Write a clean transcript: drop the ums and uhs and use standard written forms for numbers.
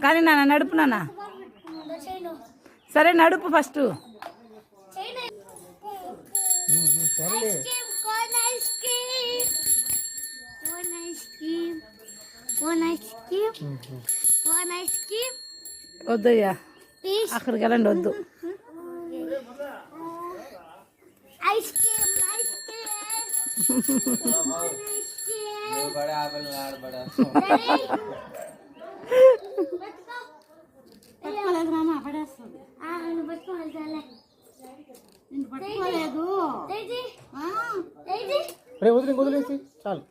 కానీ నాన్న నడుపు నాన్న. సరే నడుపు ఫస్ట్. వద్దయ్యా అక్కడికి వెళ్ళండి, వద్దు. వదిలేసి చాలు.